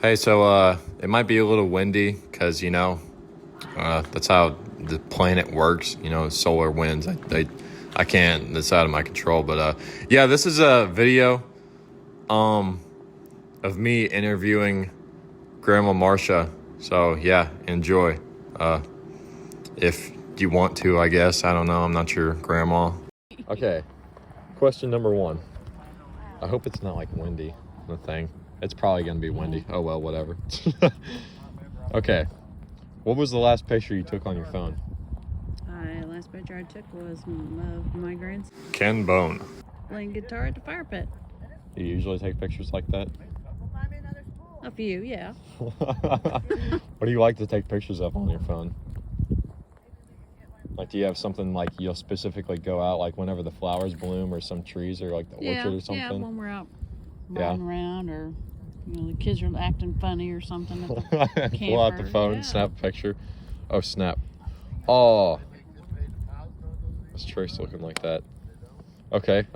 Hey, so it might be a little windy because, that's how the planet works, solar winds. I can't, that's out of my control. But yeah, this is a video of me interviewing Grandma Marcia. So yeah, enjoy. If you want to, I guess. I don't know. I'm not your grandma. Okay, question number one. I hope it's not like windy, the thing. It's probably going to be windy. Oh, well, whatever. Okay. What was the last picture you took on your phone? Last picture I took was of my grandson Ken Bone. playing guitar at the fire pit. Do you usually take pictures like that? A few, yeah. What do you like to take pictures of on your phone? Like, do you have something like you'll specifically go out, like whenever the flowers bloom or some trees or like the orchard or something? Yeah, when we're out riding around or, the kids are acting funny or something at the camper. Pull out the phone, snap a picture. Oh, snap. Oh. This tree's looking like that. Okay.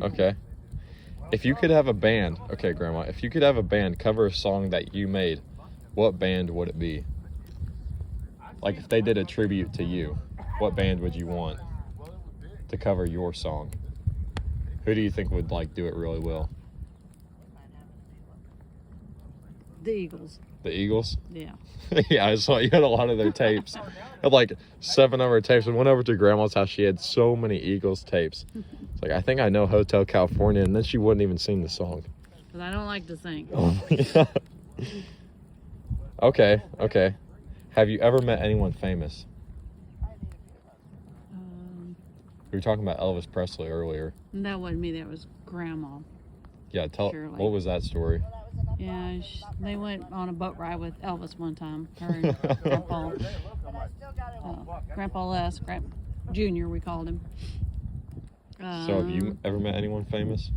If you could have a band, okay, Grandma, if you could have a band cover a song that you made, what band would it be? Like if they did a tribute to you, what band would you want to cover your song? Who do you think would do it really well? The Eagles. The Eagles? Yeah. Yeah, I saw you had a lot of their tapes. I had like 7 of her tapes. I went over to Grandma's house. She had so many Eagles tapes. It's like, I think I know Hotel California, and then she wouldn't even sing the song. Because I don't like to sing. Oh, yeah. Okay. Have you ever met anyone famous? We were talking about Elvis Presley earlier. That wasn't me. That was Grandma. Yeah, Shirley. What was that story? Yeah, they went on a boat ride with Elvis one time. Her and Grandpa Les, Junior, we called him. So have you ever met anyone famous?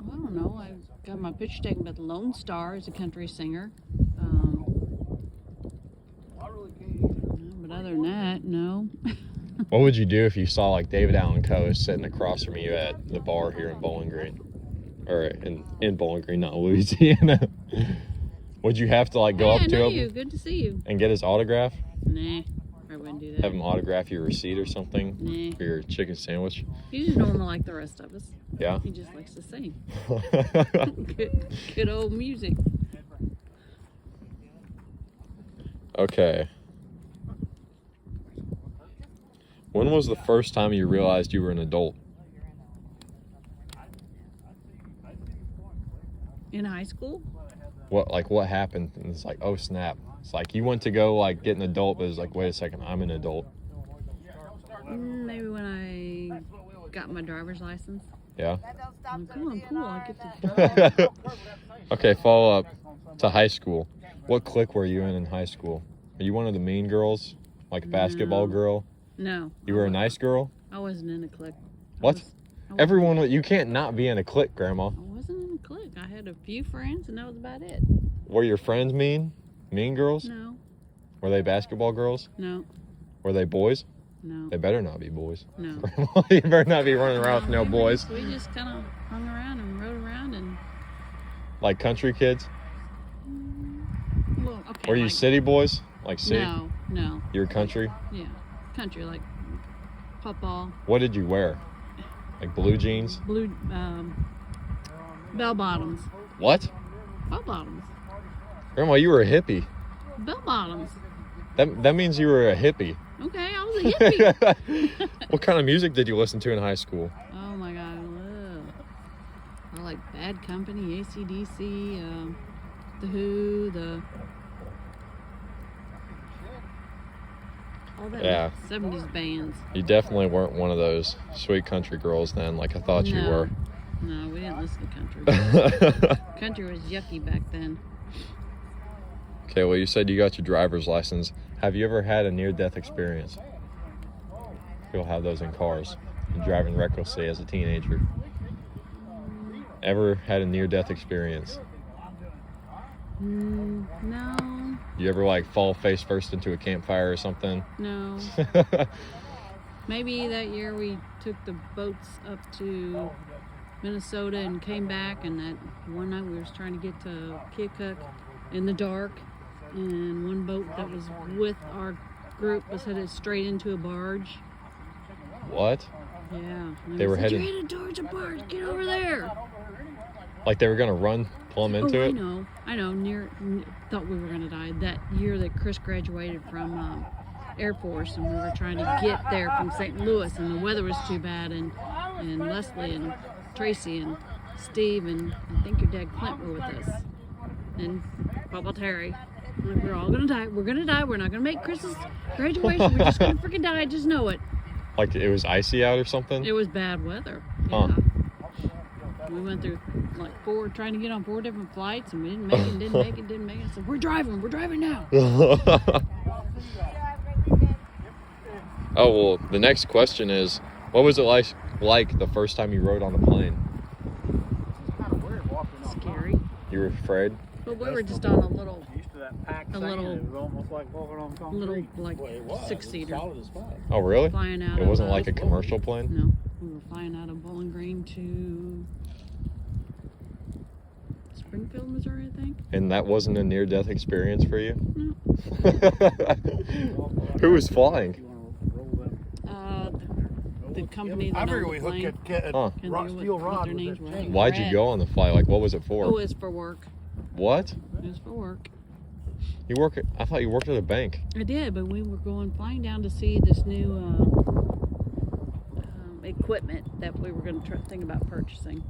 I don't know. I got my picture taken by the Lone Star as a country singer. But other than that, no. What would you do if you saw David Allen Coe sitting across from you at the bar here in Bowling Green? Or in Bowling Green, not Louisiana. Would you have to go up to him? Good to see you. And get his autograph? Nah, I wouldn't do that. Have him autograph your receipt or something? Nah. For your chicken sandwich? He's just normal like the rest of us. Yeah? He just likes to sing. Good old music. Okay. When was the first time you realized you were an adult? In high school? What happened? And it's like, oh snap. It's like you went to go get an adult, but it's like, wait a second, I'm an adult. Maybe when I got my driver's license. Yeah? I'm cool, I get to drive. Okay, follow up to high school. What clique were you in high school? Are you one of the mean girls? Like a basketball girl? No. You were a nice girl? I wasn't in a clique. What? You can't not be in a clique, Grandma. I wasn't in a clique. I had a few friends and that was about it. Were your friends mean? Mean girls? No. Were they basketball girls? No. Were they boys? No. They better not be boys. No. You better not be running around with no boys. We just kind of hung around and rode around and... Like country kids? Well, okay. Were you city boys? Like city? No. You were country? Yeah. Country, like football. What did you wear? Like blue jeans? Blue, bell bottoms. What? Bell bottoms. Grandma, you were a hippie. Bell bottoms. That means you were a hippie. Okay, I was a hippie. What kind of music did you listen to in high school? Oh my God, I like Bad Company, AC/DC, The Who, all that 70s bands. You definitely weren't one of those sweet country girls then, like I thought you were. No, we didn't listen to country. Country was yucky back then. Okay, well, you said you got your driver's license. Have you ever had a near-death experience? People have those in cars. And driving recklessly as a teenager. Ever had a near-death experience? No. You ever fall face first into a campfire or something? No. Maybe that year we took the boats up to Minnesota and came back, and that one night we were trying to get to Keokuk in the dark. and one boat that was with our group was headed straight into a barge. What? Yeah. They were said, headed- "You're headed towards a barge. Get over there." Like they were gonna run plumb into it? I know. Thought we were gonna die that year that Chris graduated from Air Force, and we were trying to get there from St. Louis, and the weather was too bad, and Leslie and Tracy and Steve and I think your dad Clint were with us, and Papa Terry. Like, we're all gonna die. We're gonna die. We're not gonna make Chris's graduation. We're just gonna freaking die. Just know it. Like it was icy out or something? It was bad weather. Huh. Yeah. We went through like trying to get on 4 different flights, and we didn't make it, didn't make it. So we're driving now. Oh, well, the next question is, what was it like the first time you rode on a plane? Scary. You were afraid? But we were just on a little, little like 6-seater. Oh, really? Flying out It of, wasn't like a commercial plane? No, we were flying out of Bowling Green to Springfield, Missouri, I think. And that wasn't a near-death experience for you? No. Who was flying? The company that I figured owned we the plane. hooked at Huh. Can't rock, think of steel what rod their with names that were. chain. Why'd you go on the flight? Like, what was it for? Oh, it was for work. What? It was for work. I thought you worked at a bank. I did, but we were flying down to see this new equipment that we were going to think about purchasing.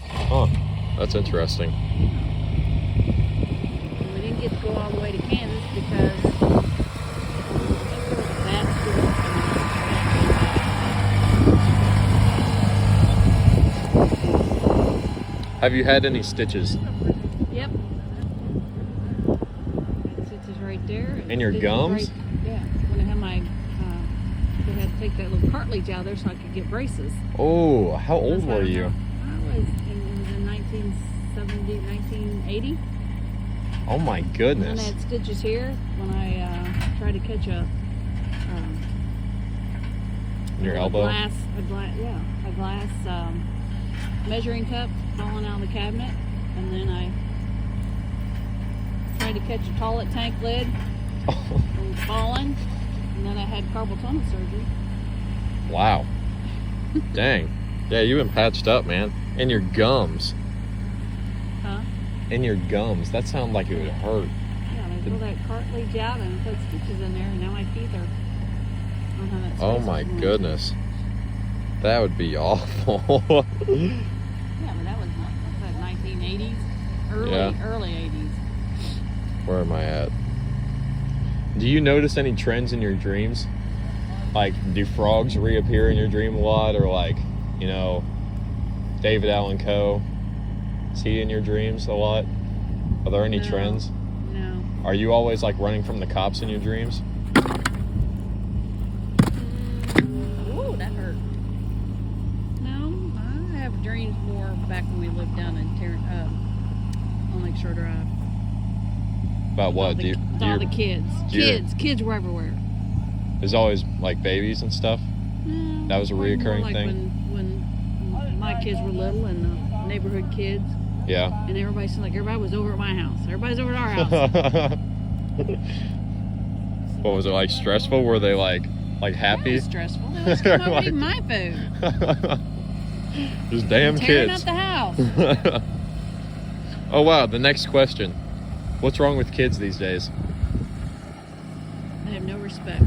Huh. That's interesting. And we didn't get to go all the way to Kansas because I think there was a bad Have you had any stitches? Yep. Stitches right there. In your Stitches gums? Yeah. When I had my, they had to take that little cartilage out there so I could get braces. Oh, how old That's why were I'm you? not- I was in 1970, 1980. Oh my And goodness. I had stitches here when I tried to catch a In your elbow? a glass measuring cup falling out of the cabinet, and then I tried to catch a toilet tank lid from falling, and then I had carpal tunnel surgery. Wow. Dang. Yeah, you've been patched up, man. And your gums. Huh? In your gums. That sounded like it would hurt. Yeah, they pulled that cartilage out and put stitches in there, and now my teeth are. I don't have that Oh space my anymore. goodness. That would be awful. Yeah, but that was like 1980s, early 80s. Where am I at? Do you notice any trends in your dreams? Like, do frogs reappear in your dream a lot? Or like, you know, David Allen Coe? Is he in your dreams a lot? Are there any No. trends? No. Are you always like running from the cops in your dreams? Ooh, that hurt. No, I have dreams more back when we lived down in on Lake Shore Drive. About what? All the kids. do you- Kids were everywhere. There's always like babies and stuff. No, That was a more reoccurring like thing? When my kids were little and the neighborhood kids, Yeah. and everybody seemed like everybody was over at my house. Everybody's over at our house. What was it, like stressful? Were they like It happy? was stressful. They always come over to eat my food. Just damn Tearing kids. up the house. Oh wow, the next question. What's wrong with kids these days? They have no respect.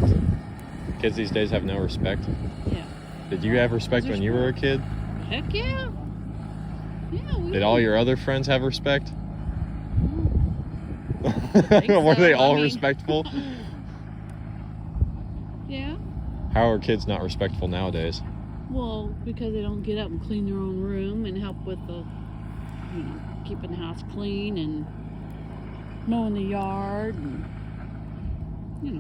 Kids these days have no respect. Yeah. Did you have respect when you were a kid? Heck yeah. Yeah, we Did all your other friends have respect? think Were so. they all I mean- respectful? Yeah. How are kids not respectful nowadays? Well, because they don't get up and clean their own room and help with the, keeping the house clean and mowing the yard and,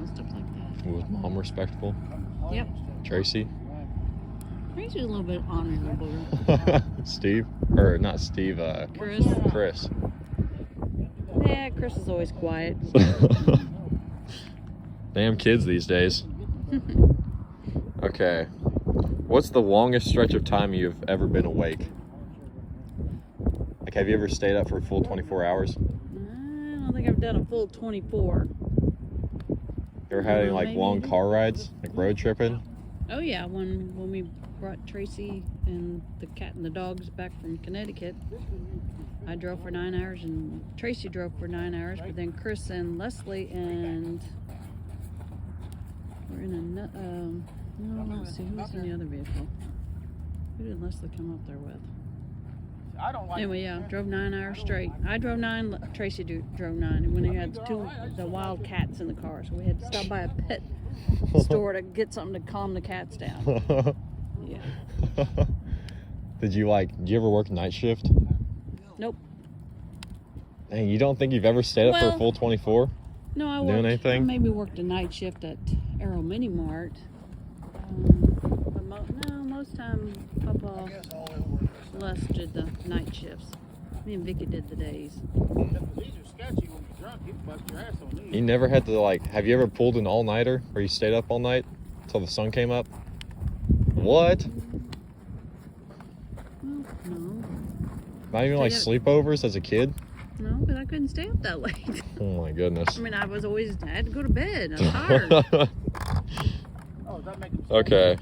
stuff like that. Was mom respectful? Yep. Tracy? Tracy's a little bit honorable. Steve? Or not Steve, Chris. Chris. Yeah, Chris is always quiet. Damn kids these days. Okay. What's the longest stretch of time you've ever been awake? Like, have you ever stayed up for a full 24 hours? I don't think I've done a full 24. You ever had any like Maybe. long car rides, like road tripping? Oh yeah, when we brought Tracy and the cat and the dogs back from Connecticut, I drove for 9 hours and Tracy drove for 9 hours, but then Chris and Leslie and we're in a no, let's see, who was in the other vehicle? Who did Leslie come up there with? Anyway, yeah, drove 9 hours straight. I drove 9, Tracy drove 9, and when they had the wild cats in the car, so we had to stop by a pet store to get something to calm the cats down. Yeah. Did you ever work night shift? Nope. Dang, you don't think you've ever stayed up for a full 24? No, I Doing anything? I maybe worked a night shift at Arrow Mini Mart. But most time Papa Les did the night shifts. Me and Vicky did the days. You never had to have you ever pulled an all-nighter where you stayed up all night until the sun came up? What? Well, no. Not even like sleepovers as a kid? No, because I couldn't stay up that late. Oh my goodness. I mean, I had to go to bed. I was tired. Okay.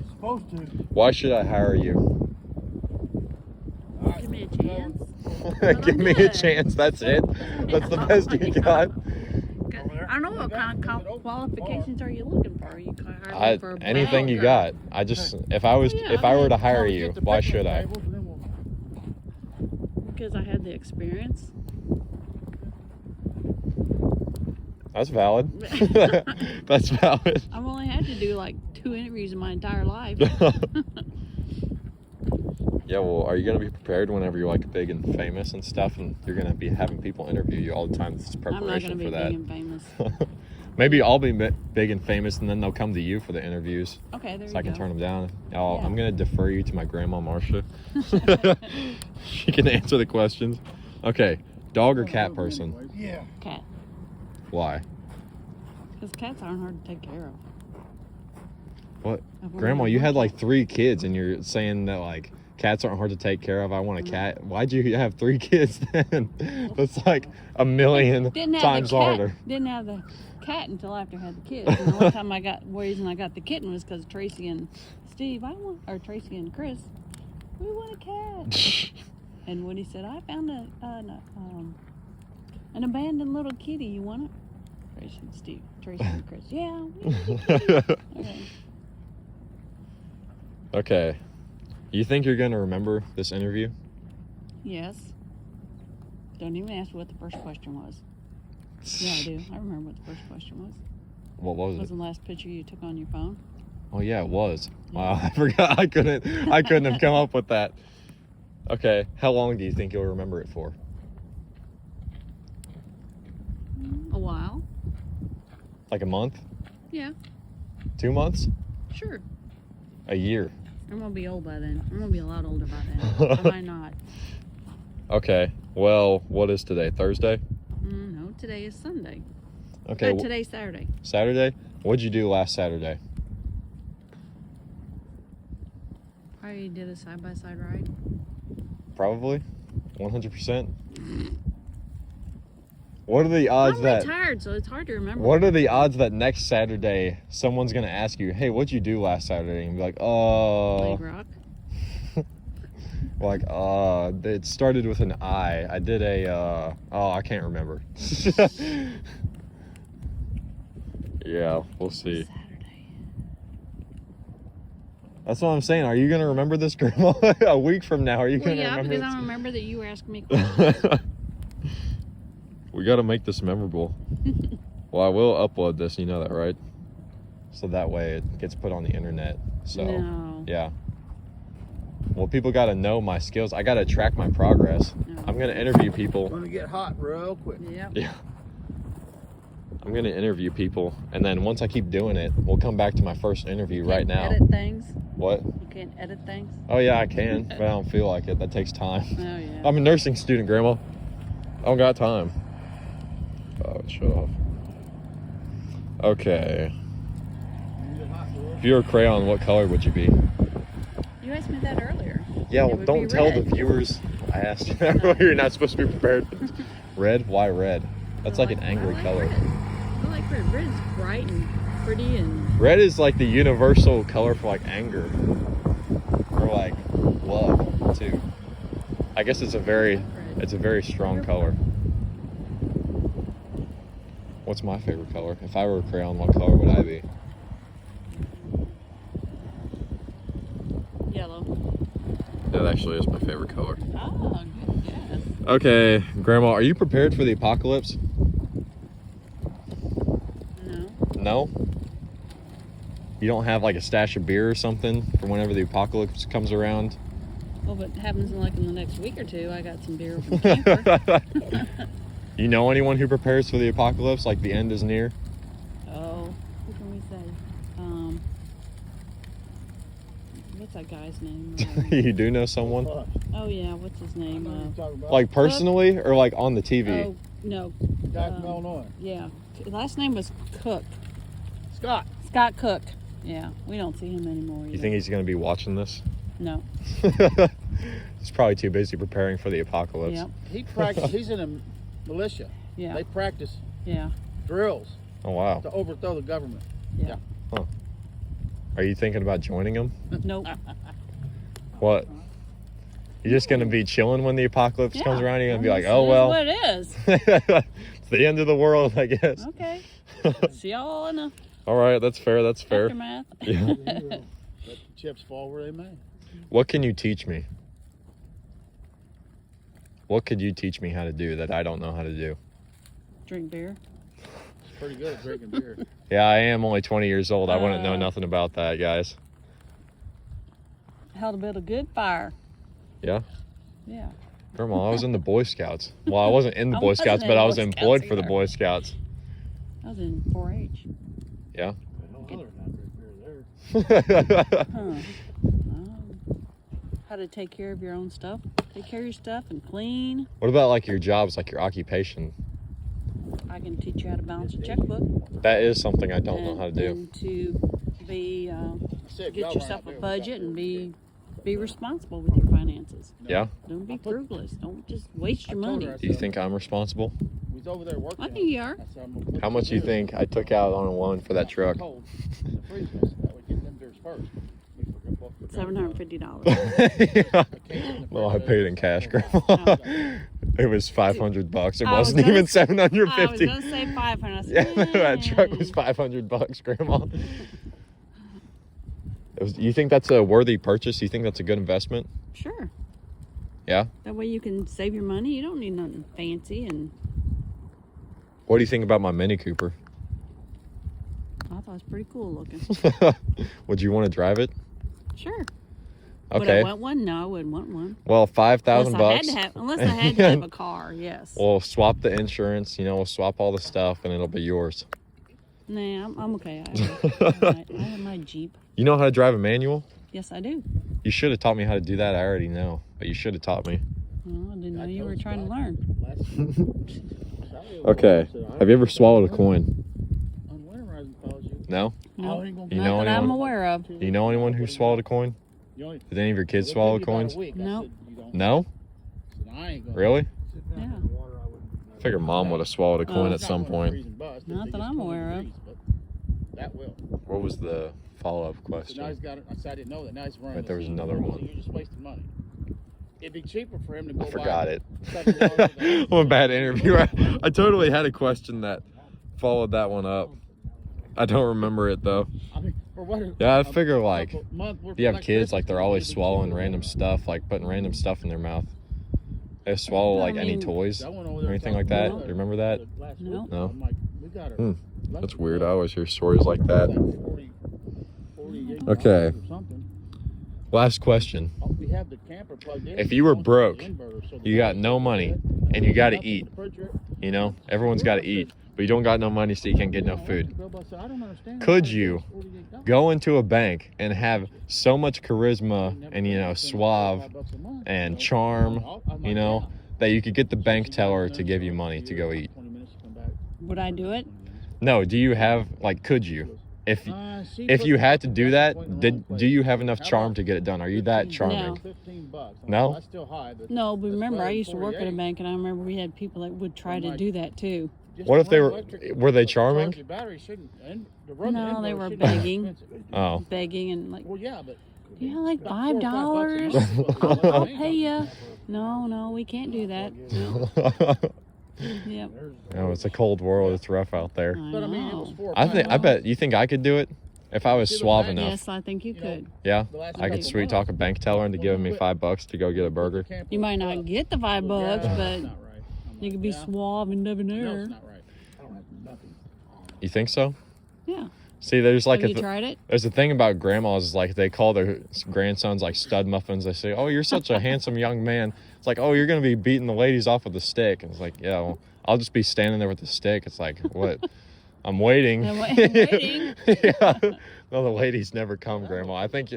Why should I hire you? Give me a chance. Give me a chance. That's it. That's the best you got. I don't know what kind of qualifications are you looking for? Are you hiring for a anything you got. I just if I were to hire you, why should I? Because I had the experience. That's valid. That's valid. I've only had to do like 2 interviews in my entire life. Yeah, well, are you going to be prepared whenever you're big and famous and stuff, and you're going to be having people interview you all the time? This is preparation I'm not going to be for that. big and famous. Maybe I'll be big and famous, and then they'll come to you for the interviews. Okay, there you go. So I can turn them down. Yeah. I'm going to defer you to my grandma, Marcia. She can answer the questions. Okay, dog or cat person? Yeah. Cat. Why? Because cats aren't hard to take care of. What? Grandma, you had 3 kids, and you're saying that cats aren't hard to take care of. I want a cat. Why'd you have 3 kids then? That's a million times harder. Didn't have the cat until after I had the kids. And the one time reason I got the kitten was because Tracy and Steve, Tracy and Chris, we want a cat. And Woody said, I found an abandoned little kitty. You want it? Tracy and Chris. Yeah. We need a kitty. Okay. Okay. You think you're going to remember this interview? Yes. Don't even ask me what the first question was. Yeah, I do. I remember what the first question was. What was it? Was the last picture you took on your phone? Oh yeah, it was. Yeah. Wow, I forgot. I couldn't have come up with that. Okay, how long do you think you'll remember it for? A while. Like a month? Yeah. 2 months? Sure. A year? I'm gonna be old by then. I'm gonna be a lot older by then. Or am I not? Okay. Well, what is today? Thursday? No, today is Sunday. Okay. Today's Saturday. Saturday? What'd you do last Saturday? Probably did a side-by-side ride. Probably. 100%. What are the odds I'm retired, so it's hard to remember. What are the odds that next Saturday someone's gonna ask you, "Hey, what'd you do last Saturday?" And be like, "Oh." Played rock. It started with an I. I did I can't remember. Yeah, we'll see. Saturday. That's what I'm saying. Are you gonna remember this, Grandma? A week from now, are you gonna remember because this? I remember that you were asking me questions. We gotta make this memorable. Well, I will upload this, you know that, right? So that way it gets put on the internet. So, No. yeah. Well, people gotta know my skills. I gotta track my progress. No. I'm gonna interview people. Gonna get hot real quick. Yep. Yeah. I'm gonna interview people, and then once I keep doing it, we'll come back to my first interview right now. Edit things. What? You can't edit things. Oh yeah, I can, but I don't feel like it. That takes time. Oh yeah. I'm a nursing student, Grandma. I don't got time. Oh, shut off. Okay. If you were a crayon, what color would you be? You asked me that earlier. Yeah, It well, would don't be tell the red. viewers I asked you that earlier. You're not supposed to be prepared. Red? Why red? That's like an angry color. Red. I like red. Red is bright and pretty and. Red is like the universal color for like anger. Or like love too. I guess it's a very strong color. What's my favorite color? If I were a crayon, what color would I be? Yellow. That actually is my favorite color. Oh, good guess. Okay, Grandma, are you prepared for the apocalypse? No. No? You don't have like a stash of beer or something for whenever the apocalypse comes around? Well, but it happens in the next week or two. I got some beer from camper. You know anyone who prepares for the apocalypse, like the end is near? Oh, who can we say? What's that guy's name? You do know someone? Oh yeah, what's his name? Like personally or like on the TV? Oh no. Guy from Illinois. Yeah, his last name was Cook. Scott. Scott Cook. Yeah, we don't see him anymore. You think he's going to be watching this? No. He's probably too busy preparing for the apocalypse. Yep. He practiced. He's in a militia. Yeah. They practice Yeah. drills Oh, wow. to overthrow the government. Yeah. Are you thinking about joining him? Nope. What? You're just going to be chilling when the apocalypse comes around? You're going to be like, It oh, is well. what it is. It's the end of the world, I guess. Okay. See y'all in the All right, that's fair. That's fair. aftermath. Yeah. Let the chips fall where they may. What can you teach me? What could you teach me how to do that I don't know how to do? Drink beer. It's pretty good at drinking beer. Yeah, I am only 20 years old. I wouldn't know nothing about that, guys. How to build a good fire. Yeah? Yeah. Grandma, I was in the Boy Scouts. Well, I wasn't in the I Boy wasn't Scouts, in but the I was Boy employed Scouts for the either. Boy Scouts. I was in 4-H. Yeah? No other than that drink beer there. Huh. How to take care of your own stuff. Take care of your stuff and clean. What about like your jobs, like your occupation? I can teach you how to balance a checkbook. That is something I don't know how to do. And to be get yourself a budget and be responsible with your finances. Yeah? Don't be frugalous. Don't just waste your money. Do you think I'm responsible? He's over there working. I think you are. How much do you think I took out on a loan for that truck? Cold. The freeze was, that would get them beers first. $750. Well, I paid in cash, Grandma. It was $500. It I was wasn't gonna even say- I was $750. gonna say 500. I said, Yeah, that truck was "Mm." $500, Grandma. You think that's a worthy purchase? You think that's a good investment? Sure. Yeah? That way you can save your money. You don't need nothing fancy. And What do you think about my Mini Cooper? I thought it was pretty cool looking. Would you want to drive it? Sure. Would I Okay. want one? No, I wouldn't want one. Well, $5,000 Unless I had to have a car, yes. We'll swap the insurance, we'll swap all the stuff and it'll be yours. Nah, I'm okay. I have my Jeep. You know how to drive a manual? Yes, I do. You should have taught me how to do that. I already know, but you should have taught me. Well, I didn't know you were trying to learn. Okay. Have you ever swallowed a coin? No? No, You not know that I'm anyone? aware of. Do you know anyone who swallowed a coin? Did any of your kids swallow coins? No. No? Really? Yeah. I figure Mom would have swallowed a coin at some point. Not that I'm aware of. That will. What was the follow-up So now he's question? got it. I said I didn't know that. Now he's running. Right, there was this. another one. You're just wasting money. It'd be cheaper for him to go I forgot it. buy I'm a bad interviewer. I totally had a question that followed that one up. I don't remember it though. I mean, for what? Yeah, I figure like a month worth if you have of kids, like electricity, they're always it'd be swallowing cheaper. random stuff, like putting random stuff in their mouth. They swallow like any mean, toys I went over or there anything and like that. talked Do to you remember that? last No. week. No? I'm like, we got her. Hmm. That's weird. I always hear stories like that. 48 Okay. or something. Last question. We have the camper plugged in. If you were Don't broke, have the inverter, so the you got lights no are money, good. and you got to Nothing eat. the refrigerator. Everyone's got to eat, but you don't got no money, so you can't get no food. I don't understand Could why you it's $48. Go into a bank and have so much charisma and suave $5 a month, and charm, I'm like, yeah. that you could get the bank teller to give you money to go eat. 20 minutes to come back. Would I do it? No, do you have could you? If She if put you the had to fucking do gas that, point in the wrong place. do you have enough How charm about to get it done? Are you that charming? $15. No? That's still high, but No, but it's remember, better I than used to work at a 48. bank, and I remember we had people that would try to like- do that too. Just What to if they run were? electric, Were they charge charming? your battery shouldn't, and to run the No, they inverter were shouldn't be begging. expensive. Oh. Begging and like, Well, yeah, but yeah, like about $4 or $5. $5 a month. I'll pay you. No, we can't do that. No. Yep. Oh, it's a cold world. It's rough out there. But I mean, it was know. 4 or I 5 think. I months. bet you think I could do it if I was suave enough. Yes, I think you could. Yeah, The last I could couple sweet talk a months. bank teller into giving me $5 to go get a burger. Can't You put might it not up. get the $5, Yeah, but that's not right. you could be Yeah. suave and No, debonair. it's not right. I don't have nothing. You think so? Yeah. See, there's like Have you tried it? there's a thing about grandmas is like they call their grandsons like stud muffins. They say, "Oh, you're such a handsome young man." It's like, "Oh, you're gonna be beating the ladies off with a stick." And it's like, "Yeah, well, I'll just be standing there with the stick." It's like, what? I'm waiting. I'm waiting. Yeah. No, the ladies never come, Grandma. I think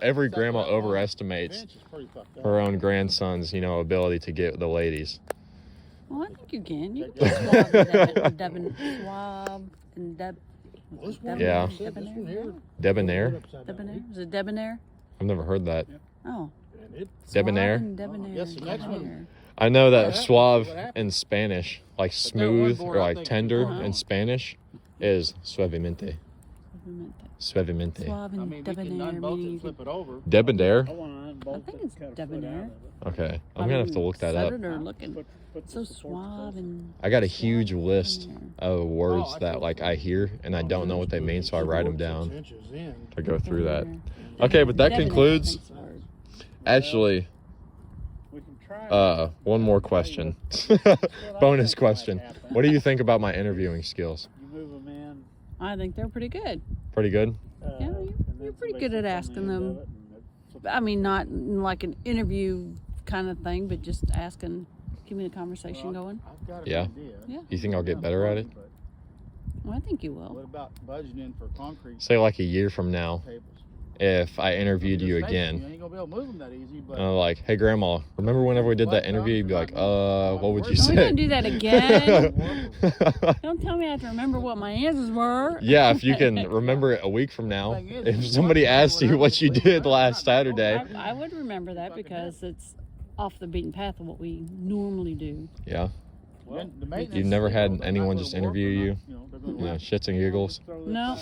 every grandma overestimates Bench is pretty fucked up. her own grandson's, ability to get the ladies. Well, I think you can. You can be suave and This one, Yeah. this one here, Debonair? debonair. Is it debonair? I've never heard that. Oh. and it, Debonair? Suave and debonair. Yes, the next one. Debonair. I know that happens? suave What happens? in Spanish, like that one smooth board, or I like think- tender Uh-huh. in Spanish, is suavemente. Suavemente. Suave I and mean, we can debonair, unbolt meaning it, you flip could it over. Debonair? I want to unbolt I think it, it's cut a foot debonair. out of it. Okay, I'm gonna have to look that up. Set it or looking. Put So the support suave stuff. and I got a huge list debonair. of words that like I hear and I don't know what they mean, so I write them down to go through that. Debonair. Okay, but that Debonair, I concludes. think's the word. Actually, We can try. one more question. Bonus question. What do you think about my interviewing skills? You move them in. I think they're pretty good. Pretty good. Yeah, you're pretty good at asking them. I mean, not like an interview kind of thing, but just asking, keeping the conversation going. I've got an Yeah. idea. Yeah. You think I'll get better at it? But Well, I think you will. what about budgeting for concrete Say like a year from now, tables? if I interviewed you Just facing, again. You ain't gonna be able to move them that easy, but Like, hey grandma, remember whenever we did that interview? You'd be like, what would you Are we gonna say? do that again? Don't tell me I have to remember what my answers were. Yeah, if you can remember it a week from now. If somebody asked you what you did last Saturday. I would remember that because it's off the beaten path of what we normally do. Yeah, Well, the maintenance, You've never had they're not anyone gonna just work, interview they're you? not, they're gonna work. shits and giggles. No,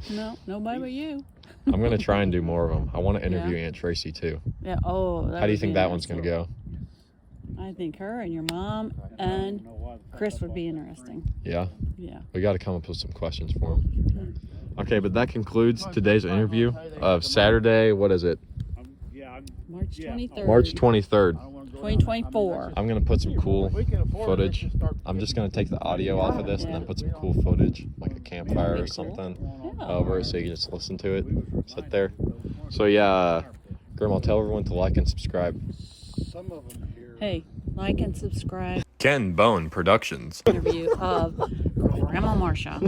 no, nobody but you. I'm gonna try and do more of them. I want to interview Aunt Tracy too. Yeah. Oh. How do you think that one's gonna go? I think her and your mom and Chris would be interesting. Yeah, Yeah. we got to come up with some questions for him. Okay, but that concludes today's interview of Saturday. What is it? March 23rd. March 23rd. 2024. I'm gonna put some cool We can afford it, footage. let's just start I'm just gonna take the audio off of this and then put some cool footage, like a campfire or something, over it so you can just listen to it, sit there. So yeah, Grandma, tell everyone to like and subscribe. Some of them here. Hey, like and subscribe. Ken Bone Productions. Interview of Grandma Marcia.